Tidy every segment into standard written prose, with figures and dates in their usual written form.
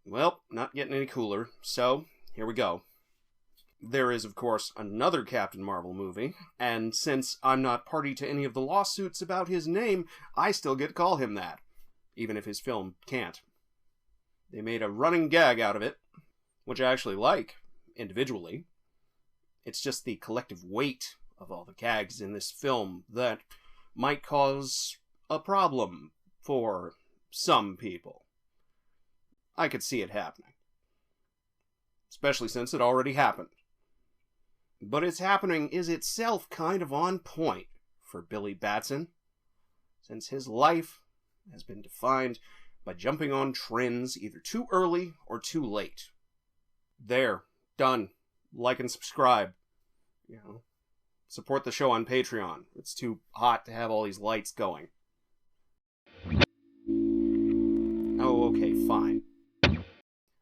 Well, not getting any cooler, so here we go. There is, of course, another Captain Marvel movie, and since I'm not party to any of the lawsuits about his name, I still get to call him that, even if his film can't. They made a running gag out of it, which I actually like, individually. It's just the collective weight of all the gags in this film that might cause a problem for some people. I could see it happening. Especially since it already happened. But its happening is itself kind of on point for Billy Batson, since his life has been defined by jumping on trends either too early or too late. There. Done. Like and subscribe. Support the show on Patreon. It's too hot to have all these lights going. Oh, okay, fine.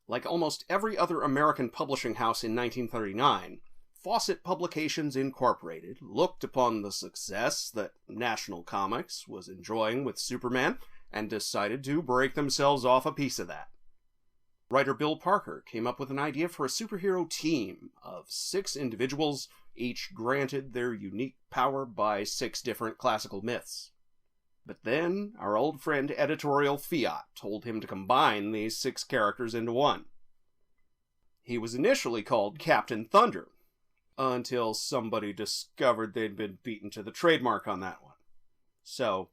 Like almost every other American publishing house in 1939, Fawcett Publications Incorporated looked upon the success that National Comics was enjoying with Superman and decided to break themselves off a piece of that. Writer Bill Parker came up with an idea for a superhero team of 6 individuals, each granted their unique power by 6 different classical myths. But then, our old friend Editorial Fiat told him to combine these 6 characters into one. He was initially called Captain Thunder, until somebody discovered they'd been beaten to the trademark on that one. So,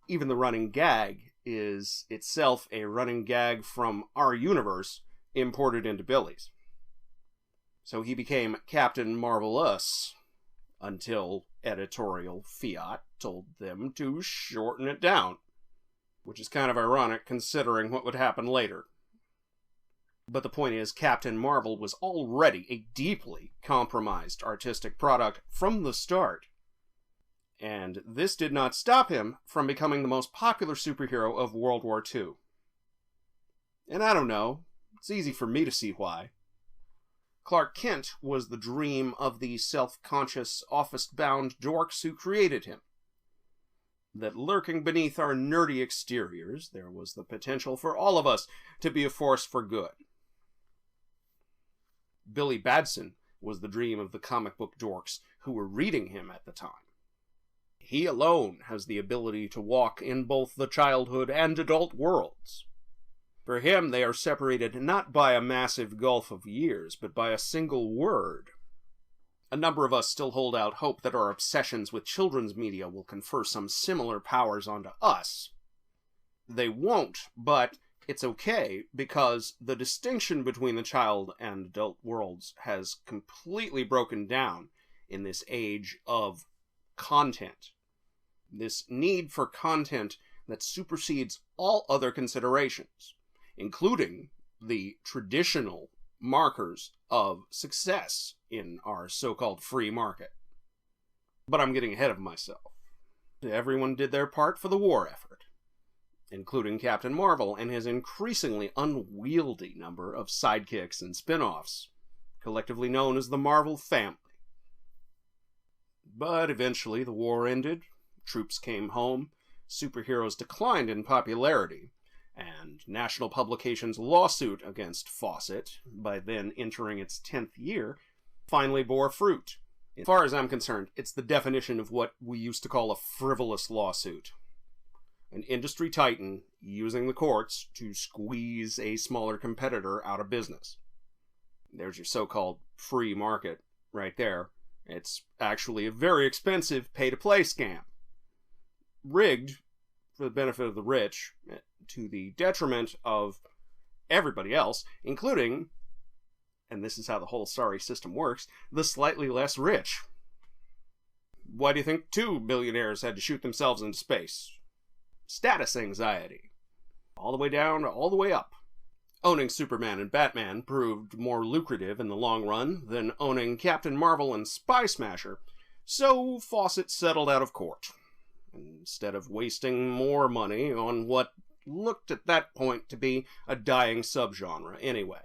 even the running gag is itself a running gag from our universe imported into Billy's. So he became Captain Marvelous until Editorial Fiat told them to shorten it down, which is kind of ironic considering what would happen later. But the point is, Captain Marvel was already a deeply compromised artistic product from the start. And this did not stop him from becoming the most popular superhero of World War II. And I don't know, it's easy for me to see why. Clark Kent was the dream of the self-conscious, office-bound dorks who created him. That lurking beneath our nerdy exteriors, there was the potential for all of us to be a force for good. Billy Batson was the dream of the comic book dorks who were reading him at the time. He alone has the ability to walk in both the childhood and adult worlds. For him, they are separated not by a massive gulf of years, but by a single word. A number of us still hold out hope that our obsessions with children's media will confer some similar powers onto us. They won't, but it's okay, because the distinction between the child and adult worlds has completely broken down in this age of content. This need for content that supersedes all other considerations, including the traditional markers of success in our so-called free market. But I'm getting ahead of myself. Everyone did their part for the war effort, including Captain Marvel and his increasingly unwieldy number of sidekicks and spin-offs, collectively known as the Marvel family. But eventually the war ended, troops came home, superheroes declined in popularity, and National Publications' lawsuit against Fawcett, by then entering its 10th year, finally bore fruit. As far as I'm concerned, it's the definition of what we used to call a frivolous lawsuit. An industry titan using the courts to squeeze a smaller competitor out of business. There's your so-called free market right there. It's actually a very expensive pay-to-play scam. Rigged for the benefit of the rich, to the detriment of everybody else, including, and this is how the whole sorry system works, the slightly less rich. Why do you think 2 billionaires had to shoot themselves into space? Status anxiety. All the way down, all the way up. Owning Superman and Batman proved more lucrative in the long run than owning Captain Marvel and Spy Smasher, so Fawcett settled out of court, instead of wasting more money on what looked at that point to be a dying subgenre anyway.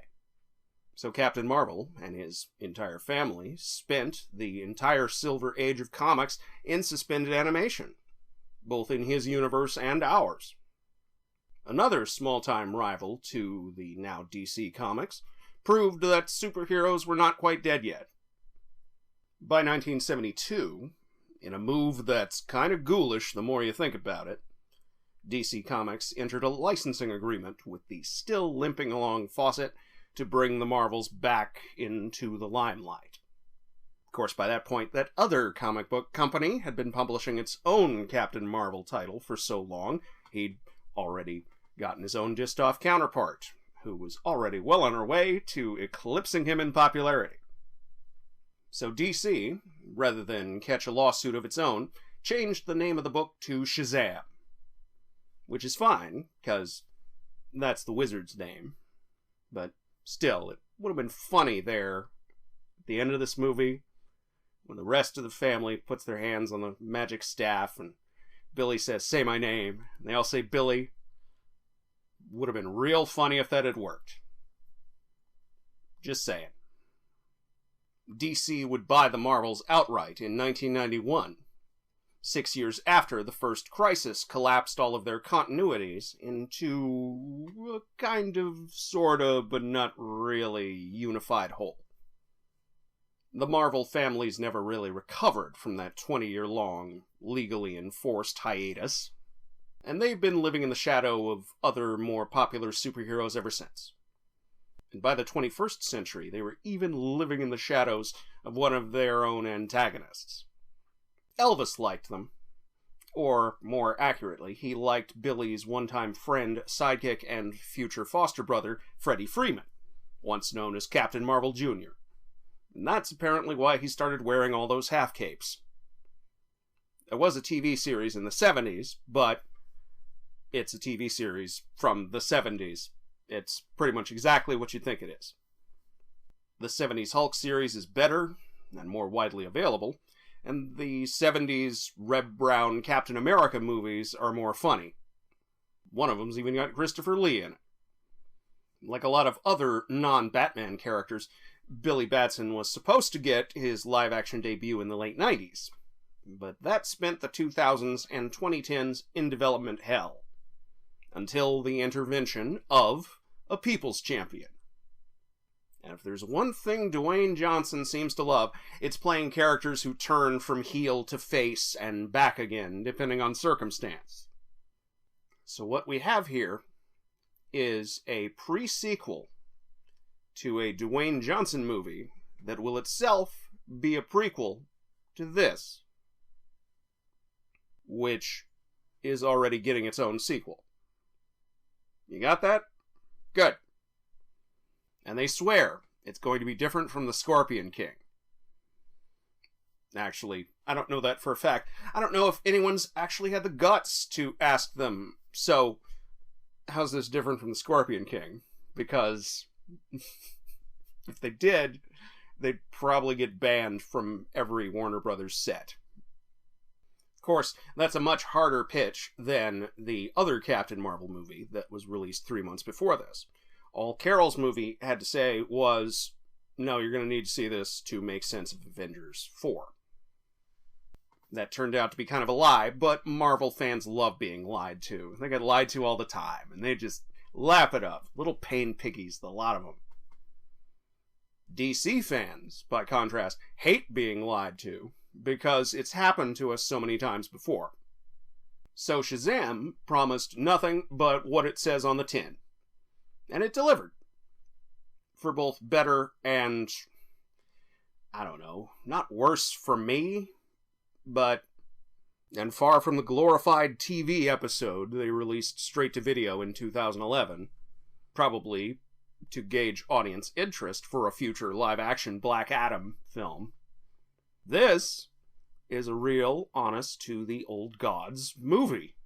So Captain Marvel and his entire family spent the entire Silver Age of comics in suspended animation, both in his universe and ours. another small-time rival to the now DC Comics, proved that superheroes were not quite dead yet. By 1972, in a move that's kind of ghoulish the more you think about it, DC Comics entered a licensing agreement with the still limping along Fawcett to bring the Marvels back into the limelight. Of course, by that point, that other comic book company had been publishing its own Captain Marvel title for so long, he'd already gotten his own dissed-off counterpart, who was already well on her way to eclipsing him in popularity. So DC, rather than catch a lawsuit of its own, changed the name of the book to Shazam. Which is fine, because that's the wizard's name. But still, it would have been funny there, at the end of this movie, when the rest of the family puts their hands on the magic staff, and Billy says, "Say my name," and they all say Billy. Would have been real funny if that had worked. Just saying. DC would buy the Marvels outright in 1991. 6 years after the first Crisis collapsed all of their continuities into a kind of, sorta, but not really unified whole. The Marvel families never really recovered from that 20-year-long, legally enforced hiatus, and they've been living in the shadow of other more popular superheroes ever since. And by the 21st century, they were even living in the shadows of one of their own antagonists. Elvis liked them. Or, more accurately, he liked Billy's one-time friend, sidekick, and future foster brother, Freddie Freeman, once known as Captain Marvel Jr. And that's apparently why he started wearing all those half-capes. There was a TV series in the 70s, but it's a TV series from the 70s. It's pretty much exactly what you'd think it is. The 70s Hulk series is better and more widely available, and the 70s Reb Brown Captain America movies are more funny. One of them's even got Christopher Lee in it. Like a lot of other non-Batman characters, Billy Batson was supposed to get his live-action debut in the late 90s, but that spent the 2000s and 2010s in development hell, until the intervention of a people's champion. And if there's one thing Dwayne Johnson seems to love, it's playing characters who turn from heel to face and back again, depending on circumstance. So what we have here is a pre-sequel to a Dwayne Johnson movie that will itself be a prequel to this, which is already getting its own sequel. You got that? Good. And they swear it's going to be different from the Scorpion King. Actually, I don't know that for a fact. I don't know if anyone's actually had the guts to ask them, so, how's this different from the Scorpion King? Because if they did, they'd probably get banned from every Warner Brothers set. Of course, that's a much harder pitch than the other Captain Marvel movie that was released 3 months before this. All Carol's movie had to say was, no, you're going to need to see this to make sense of Avengers 4. That turned out to be kind of a lie, but Marvel fans love being lied to. They get lied to all the time, and they just lap it up. Little pain piggies, the lot of them. DC fans, by contrast, hate being lied to, because it's happened to us so many times before. So Shazam promised nothing but what it says on the tin. And it delivered. For both better and, I don't know, not worse for me, but, and far from the glorified TV episode they released straight to video in 2011, probably to gauge audience interest for a future live-action Black Adam film. This is a real, honest to the old gods movie.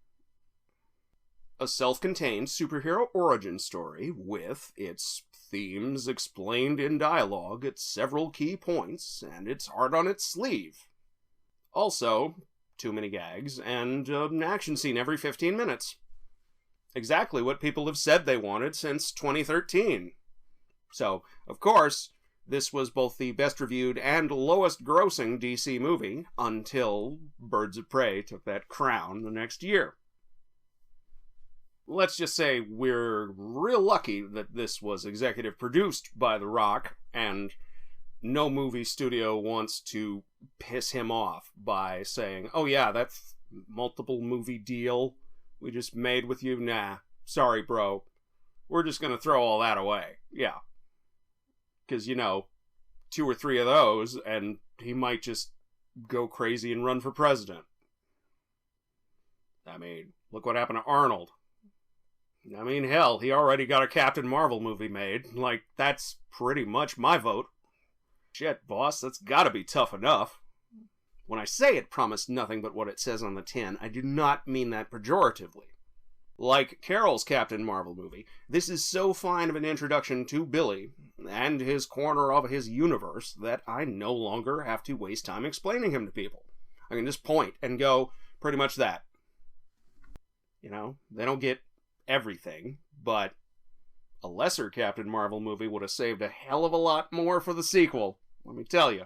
A self-contained superhero origin story with its themes explained in dialogue at several key points, and its heart on its sleeve. Also, too many gags, and an action scene every 15 minutes. Exactly what people have said they wanted since 2013. So, of course, this was both the best reviewed and lowest grossing DC movie, until Birds of Prey took that crown the next year. let's just say we're real lucky that this was executive produced by The Rock, and no movie studio wants to piss him off by saying, oh yeah, that multiple movie deal we just made with you, nah, sorry bro, we're just gonna throw all that away. Yeah. Because, 2 or 3 of those, and he might just go crazy and run for president. I mean, look what happened to Arnold. I mean, hell, he already got a Captain Marvel movie made. Like, that's pretty much my vote. Shit, boss, that's gotta be tough enough. When I say it promised nothing but what it says on the tin, I do not mean that pejoratively. Like Carol's Captain Marvel movie, this is so fine of an introduction to Billy and his corner of his universe that I no longer have to waste time explaining him to people. I can just point and go, pretty much that. They don't get everything, but a lesser Captain Marvel movie would have saved a hell of a lot more for the sequel, let me tell you.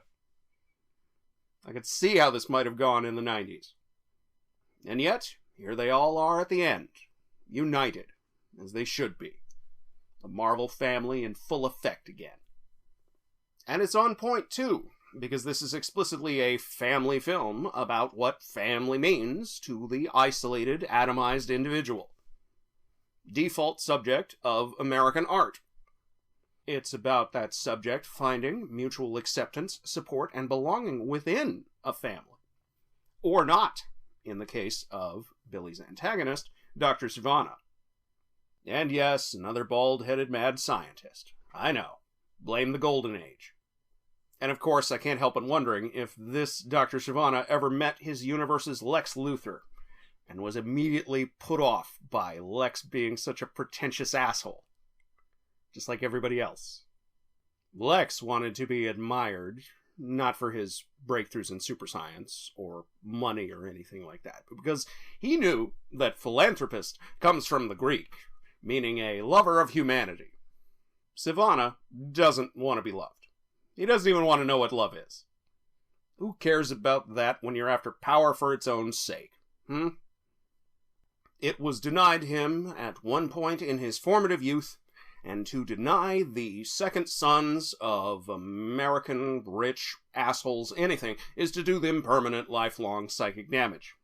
I could see how this might have gone in the 90s. And yet, here they all are at the end, united, as they should be. The Marvel family in full effect again. And it's on point, too, because this is explicitly a family film about what family means to the isolated, atomized individual. Default subject of American art. It's about that subject finding mutual acceptance, support, and belonging within a family. Or not, in the case of Billy's antagonist, Dr. Sivana. And yes, another bald-headed mad scientist. I know. Blame the Golden Age. And of course, I can't help but wondering if this Dr. Sivana ever met his universe's Lex Luthor, and was immediately put off by Lex being such a pretentious asshole. Just like everybody else. Lex wanted to be admired, not for his breakthroughs in super science, or money, or anything like that, but because he knew that philanthropist comes from the Greek, meaning a lover of humanity. Sivana doesn't want to be loved. He doesn't even want to know what love is. Who cares about that when you're after power for its own sake? It was denied him at one point in his formative youth, and to deny the second sons of American rich assholes anything is to do them permanent, lifelong psychic damage.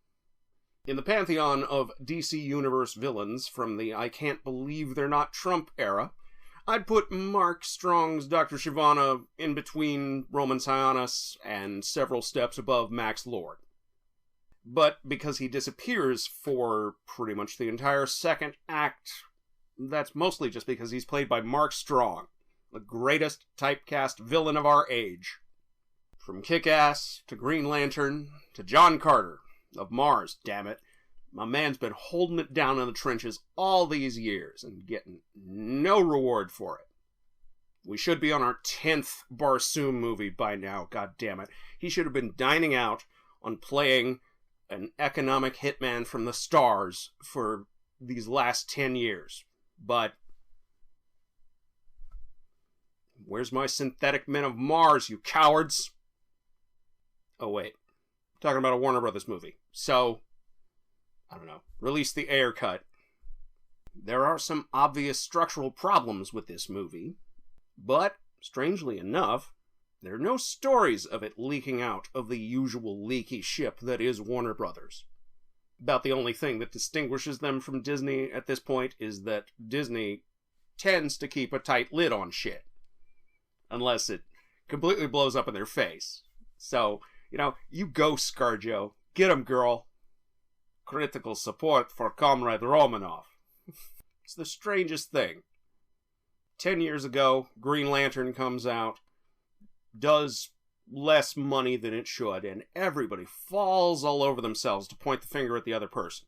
In the pantheon of DC Universe villains from the I can't believe they're not Trump era, I'd put Mark Strong's Dr. Sivana in between Roman Sionis and several steps above Max Lord. But because he disappears for pretty much the entire second act, that's mostly just because he's played by Mark Strong, the greatest typecast villain of our age. From Kick-Ass, to Green Lantern, to John Carter, of Mars, damn it. My man's been holding it down in the trenches all these years and getting no reward for it. We should be on our 10th Barsoom movie by now, god damn it. He should have been dining out on playing an economic hitman from the stars for these last 10 years. But where's my synthetic men of Mars, you cowards? Oh, wait. I'm talking about a Warner Brothers movie. So, I don't know. Release the air cut. There are some obvious structural problems with this movie, but, strangely enough, there are no stories of it leaking out of the usual leaky ship that is Warner Brothers. About the only thing that distinguishes them from Disney at this point is that Disney tends to keep a tight lid on shit. Unless it completely blows up in their face. So, you go, ScarJo. Get him, girl. Critical support for Comrade Romanoff. It's the strangest thing. 10 years ago, Green Lantern comes out, does less money than it should, and everybody falls all over themselves to point the finger at the other person.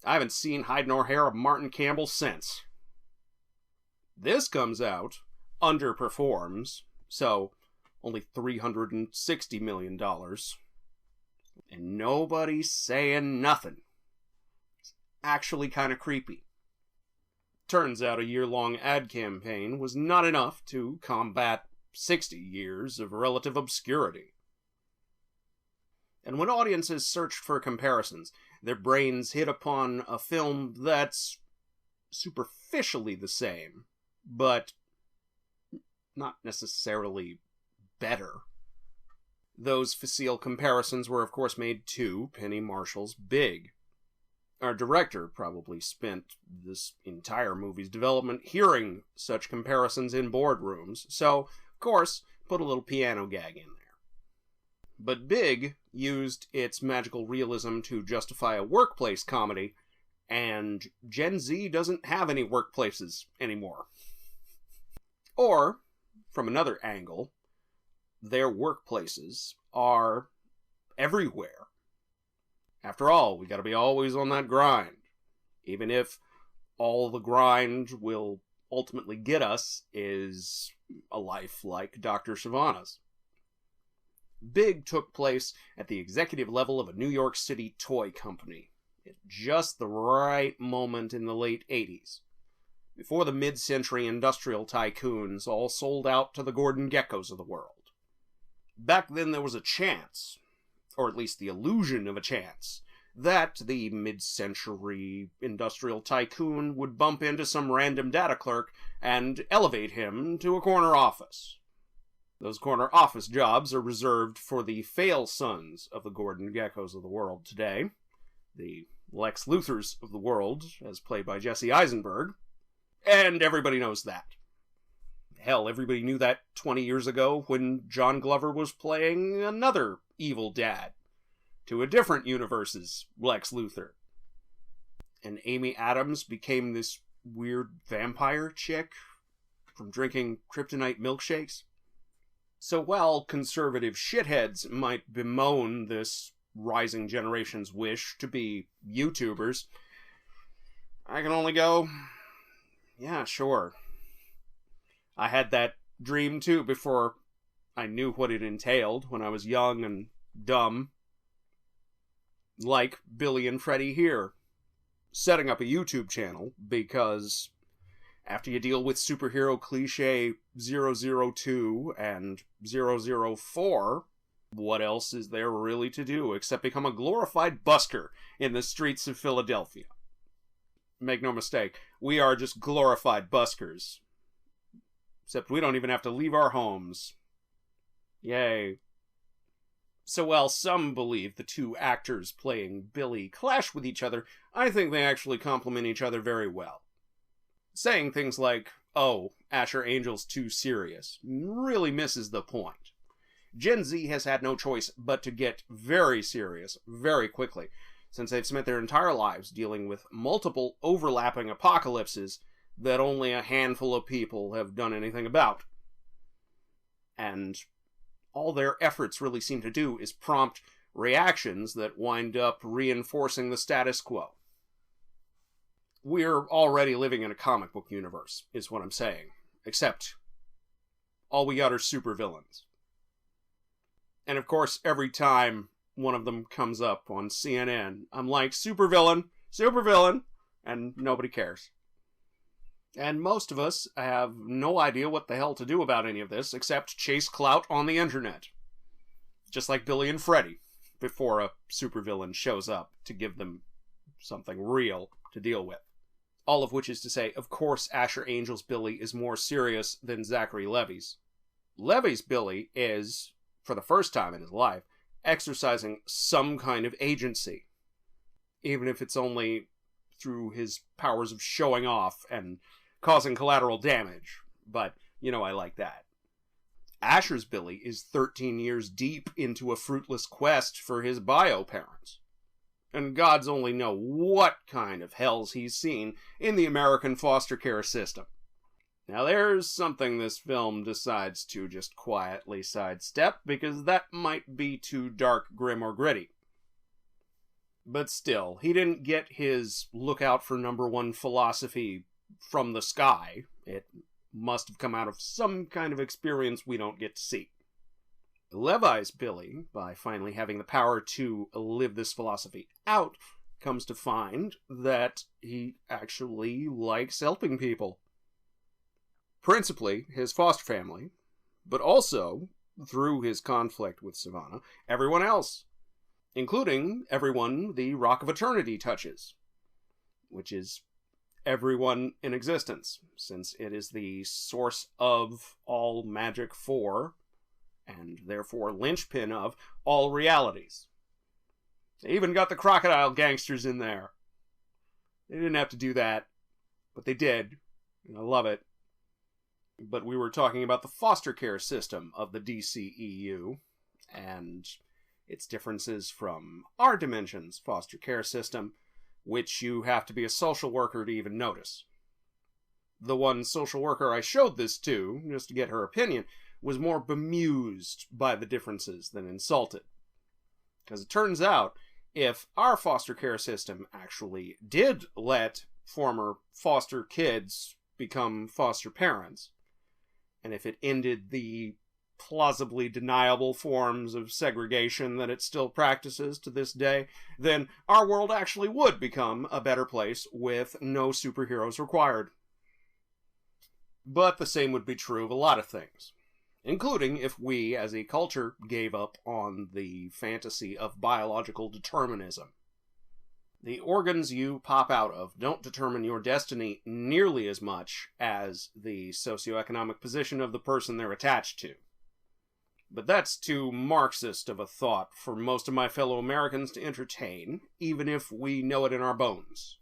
I haven't seen hide nor hair of Martin Campbell since. This comes out, underperforms, so only $360 million, and nobody's saying nothing. It's actually kind of creepy. Turns out a year-long ad campaign was not enough to combat 60 years of relative obscurity. And when audiences searched for comparisons, their brains hit upon a film that's superficially the same, but not necessarily better. Those facile comparisons were of course made to Penny Marshall's Big. Our director probably spent this entire movie's development hearing such comparisons in boardrooms, so, of course, put a little piano gag in there. But Big used its magical realism to justify a workplace comedy, and Gen Z doesn't have any workplaces anymore. Or, from another angle, their workplaces are everywhere. After all, we gotta be always on that grind. Even if all the grind will ultimately get us is a life like Dr. Shyvana's. Big took place at the executive level of a New York City toy company at just the right moment in the late 80s, before the mid-century industrial tycoons all sold out to the Gordon Geckos of the world. Back then there was a chance, or at least the illusion of a chance, that the mid-century industrial tycoon would bump into some random data clerk and elevate him to a corner office. Those corner office jobs are reserved for the fail sons of the Gordon Geckos of the world today, the Lex Luthors of the world, as played by Jesse Eisenberg, and everybody knows that. Hell, everybody knew that 20 years ago when John Glover was playing another evil dad to a different universe's Lex Luthor. And Amy Adams became this weird vampire chick from drinking kryptonite milkshakes. So while conservative shitheads might bemoan this rising generation's wish to be YouTubers, I can only go, yeah, sure. I had that dream too before I knew what it entailed when I was young and dumb. Like Billy and Freddie here, setting up a YouTube channel because after you deal with superhero cliche 002 and 004, what else is there really to do except become a glorified busker in the streets of Philadelphia? Make no mistake, we are just glorified buskers. Except we don't even have to leave our homes. Yay. So while some believe the two actors playing Billy clash with each other, I think they actually complement each other very well. Saying things like, oh, Asher Angel's too serious, really misses the point. Gen Z has had no choice but to get very serious very quickly, since they've spent their entire lives dealing with multiple overlapping apocalypses that only a handful of people have done anything about. And all their efforts really seem to do is prompt reactions that wind up reinforcing the status quo. We're already living in a comic book universe, is what I'm saying. Except, all we got are supervillains. And of course, every time one of them comes up on CNN, I'm like, supervillain, supervillain, and nobody cares. And most of us have no idea what the hell to do about any of this except chase clout on the internet. Just like Billy and Freddie, before a supervillain shows up to give them something real to deal with. All of which is to say, of course Asher Angel's Billy is more serious than Zachary Levi's. Levi's Billy is, for the first time in his life, exercising some kind of agency. Even if it's only through his powers of showing off and causing collateral damage, but, you know, I like that. Asher's Billy is 13 years deep into a fruitless quest for his bio parents. And gods only know what kind of hells he's seen in the American foster care system. Now there's something this film decides to just quietly sidestep, because that might be too dark, grim, or gritty. But still, he didn't get his look out for number one philosophy from the sky. It must have come out of some kind of experience we don't get to see. Levi's Billy, by finally having the power to live this philosophy out, comes to find that he actually likes helping people. Principally his foster family, but also, through his conflict with Shyvana, everyone else, including everyone the Rock of Eternity touches, which is everyone in existence, since it is the source of all magic for, and therefore linchpin of, all realities. They even got the crocodile gangsters in there. They didn't have to do that, but they did, and I love it. But we were talking about the foster care system of the DCEU, and its differences from our dimension's foster care system, which you have to be a social worker to even notice. The one social worker I showed this to, just to get her opinion, was more bemused by the differences than insulted. Because it turns out, if our foster care system actually did let former foster kids become foster parents, and if it ended the plausibly deniable forms of segregation that it still practices to this day, then our world actually would become a better place with no superheroes required. But the same would be true of a lot of things, including if we as a culture gave up on the fantasy of biological determinism. The organs you pop out of don't determine your destiny nearly as much as the socioeconomic position of the person they're attached to. But that's too Marxist of a thought for most of my fellow Americans to entertain, even if we know it in our bones.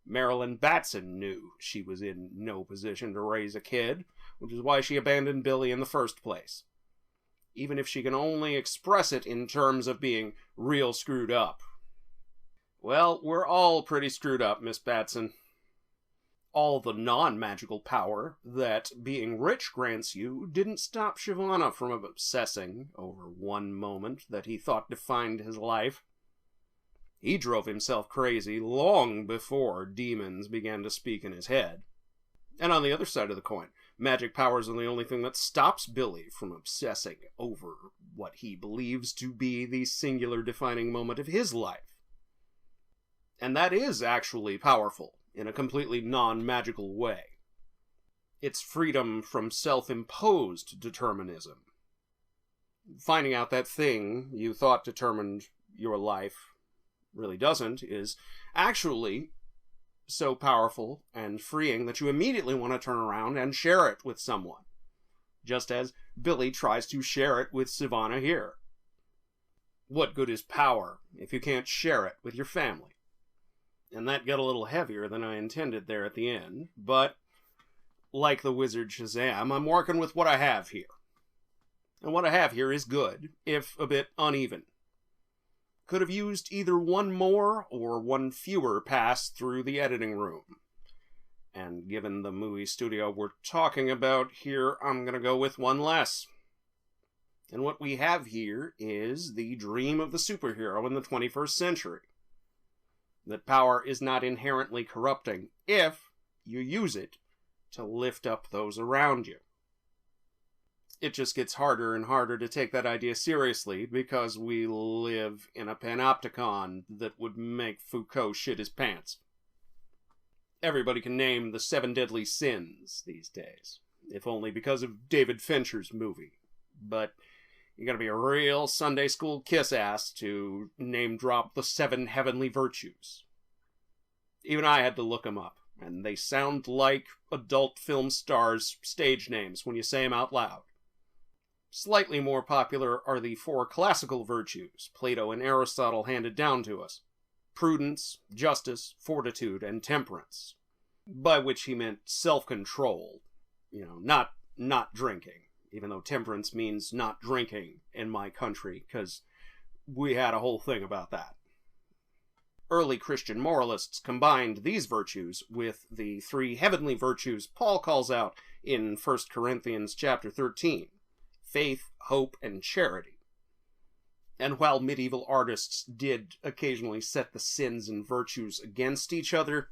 Marilyn Batson knew she was in no position to raise a kid, which is why she abandoned Billy in the first place. Even if she can only express it in terms of being real screwed up. Well, we're all pretty screwed up, Miss Batson. All the non-magical power that being rich grants you didn't stop Shyvana from obsessing over one moment that he thought defined his life. He drove himself crazy long before demons began to speak in his head. And on the other side of the coin, magic powers are the only thing that stops Billy from obsessing over what he believes to be the singular defining moment of his life. And that is actually powerful, in a completely non-magical way. It's freedom from self-imposed determinism. Finding out that thing you thought determined your life really doesn't is actually so powerful and freeing that you immediately want to turn around and share it with someone. Just as Billy tries to share it with Shyvana here. What good is power if you can't share it with your family? And that got a little heavier than I intended there at the end, but like the wizard Shazam, I'm working with what I have here. And what I have here is good, if a bit uneven. Could have used either one more or one fewer pass through the editing room. And given the movie studio we're talking about here, I'm gonna go with one less. And what we have here is the dream of the superhero in the 21st century. That power is not inherently corrupting if you use it to lift up those around you. It just gets harder and harder to take that idea seriously because we live in a panopticon that would make Foucault shit his pants. Everybody can name the 7 deadly sins these days, if only because of David Fincher's movie. But you gotta be a real Sunday school kiss-ass to name-drop the 7 heavenly virtues. Even I had to look them up, and they sound like adult film stars' stage names when you say them out loud. Slightly more popular are the 4 classical virtues Plato and Aristotle handed down to us. Prudence, justice, fortitude, and temperance. By which he meant self-control. Not drinking. Even though temperance means not drinking in my country, because we had a whole thing about that. Early Christian moralists combined these virtues with the 3 heavenly virtues Paul calls out in 1 Corinthians chapter 13. Faith, hope, and charity. And while medieval artists did occasionally set the sins and virtues against each other,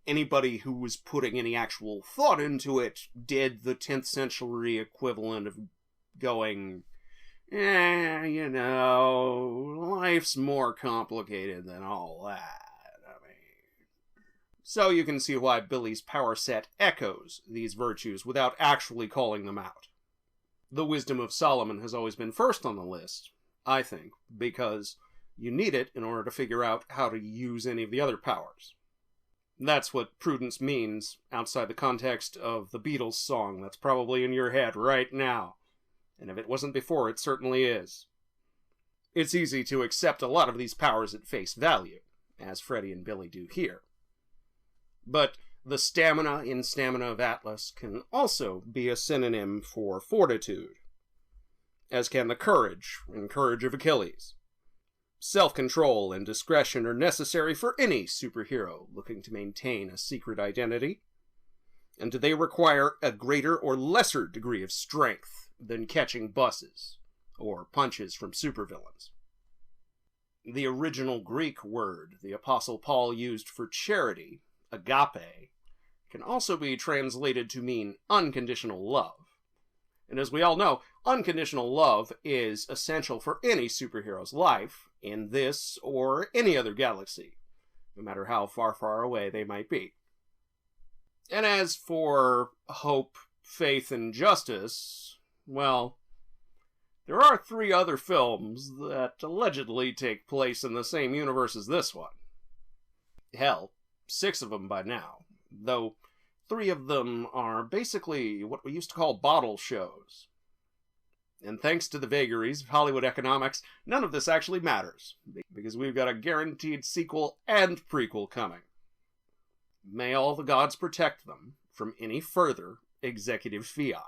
anybody who was putting any actual thought into it did the 10th century equivalent of going, life's more complicated than all that. So you can see why Billy's power set echoes these virtues without actually calling them out. The wisdom of Solomon has always been first on the list, I think, because you need it in order to figure out how to use any of the other powers. That's what prudence means outside the context of the Beatles song that's probably in your head right now. And if it wasn't before, it certainly is. It's easy to accept a lot of these powers at face value, as Freddy and Billy do here. But the stamina in Stamina of Atlas can also be a synonym for fortitude, as can the courage in Courage of Achilles. Self-control and discretion are necessary for any superhero looking to maintain a secret identity. And do they require a greater or lesser degree of strength than catching buses or punches from supervillains? The original Greek word the Apostle Paul used for charity, agape, can also be translated to mean unconditional love. And as we all know, unconditional love is essential for any superhero's life, in this or any other galaxy, no matter how far, far away they might be. And as for hope, faith, and justice, well, there are 3 other films that allegedly take place in the same universe as this one. Hell, 6 of them by now, though 3 of them are basically what we used to call bottle shows. And thanks to the vagaries of Hollywood economics, none of this actually matters, because we've got a guaranteed sequel and prequel coming. May all the gods protect them from any further executive fiat.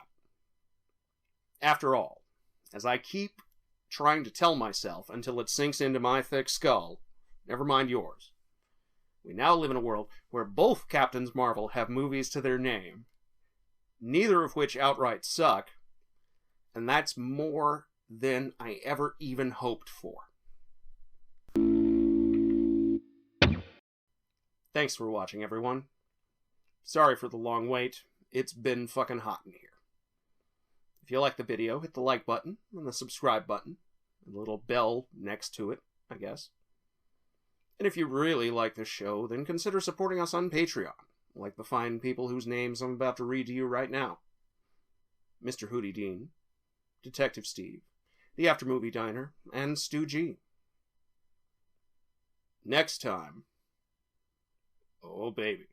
After all, as I keep trying to tell myself until it sinks into my thick skull, never mind yours, we now live in a world where both Captains Marvel have movies to their name, neither of which outright suck, and that's more than I ever even hoped for. Thanks for watching, everyone. Sorry for the long wait. It's been fucking hot in here. If you like the video, hit the like button and the subscribe button. And the little bell next to it, I guess. And if you really like this show, then consider supporting us on Patreon, like the fine people whose names I'm about to read to you right now. Mr. Hootie Dean, Detective Steve, The After Movie Diner, and Stu G. Next time, oh baby.